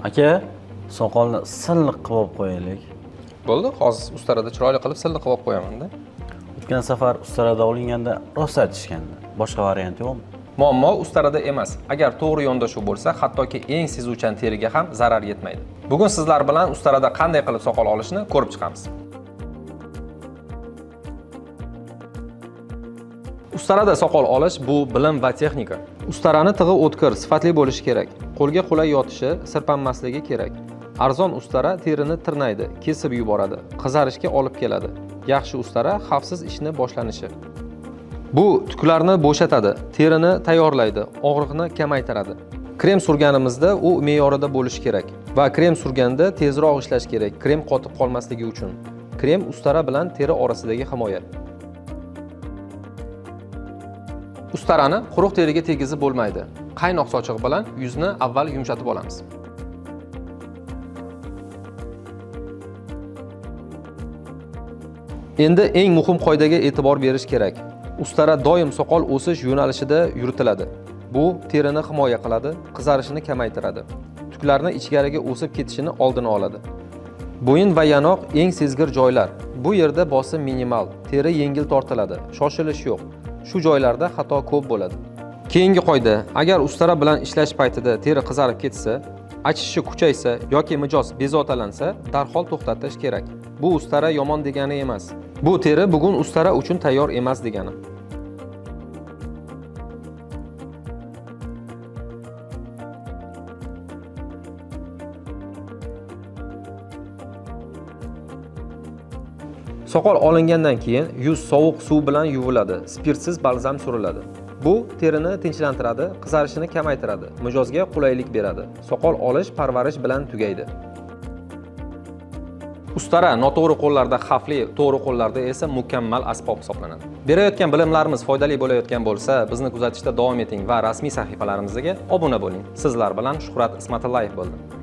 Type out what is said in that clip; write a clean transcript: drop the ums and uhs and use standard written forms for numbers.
Aka, soqolni silliq qilib qo'yaylik. Bo'ldi, hozir ustarada chiroyli qilib silliq qilib qo'yaman-da. O'tgan safar ustarada olinganda rost aytishgandi. Boshqa variant yo'qmi? Muammo ustarada emas. Agar to'g'ri yondashuv bo'lsa, hattoki eng sezuvchan teriga ham zarar yetmaydi. Bugun sizlar bilan ustarada qanday qilib soqol olishni ko'rib chiqamiz. Ustarada soqol olish bu bilim va texnika. Ustarani tig'i o'tkir, sifatli bo'lishi kerak. Qo'lga qulay yotishi, sirpanmasligi kerak. Arzon ustara terini tirnaydi, kesib yuboradi, qizarishga olib keladi. Yaxshi ustara xavfsiz ishni boshlanishi. Bu tuklarni bo'shatadi, terini tayyorlaydi, og'riqni kamaytiradi. Krem surganimizda u me'yorida bo'lishi kerak va krem surganda tezroq ishlash kerak, krem qotib qolmasligi uchun. Krem ustara bilan teri orasidagi himoya. Ustarani quruq teriga tegizib bo'lmaydi. Qaynoq sochiq bilan yuzni avval yumshatib olamiz. Endi eng muhim qoidaga e'tibor berish kerak. Ustara doim soqol o'sish yo'nalishida yuritiladi. Bu terini himoya qiladi, qizarishini kamaytiradi. Tuklarni ichkariga o'sib ketishini oldini oladi. Bo'yin va yanoq eng sezgir joylar. Bu yerda bosim minimal, teri yengil tortiladi, shoshilish yo'q. Shu joylarda xato ko'p bo'ladi. Keyingi qoida: agar ustara bilan ishlash paytida teri qizarib ketsa, achishi kuchaysa yoki mijoz bezotalansa, darhol to'xtatish kerak. Bu ustara yomon degani emas. Bu teri bugun ustara uchun tayyor emas degani. Soqol olingandan keyin yuz sovuq suv bilan yuviladi, spirtsiz balzam suriladi. Bu terini tinchlantiradi, qizarishini kamaytiradi, mijozga qulaylik beradi. Soqol olish parvarish bilan tugaydi. Ustara noto'g'ri qo'llarda xavfli, to'g'ri qo'llarda esa mukammal asbob hisoblanadi. Berayotgan bilimlarimiz foydali bo'layotgan bo'lsa, bizni kuzatishda davom eting va rasmiy sahifalarimizga obuna bo'ling. Sizlar bilan Shuhrat Ismatillayev bo'ldi.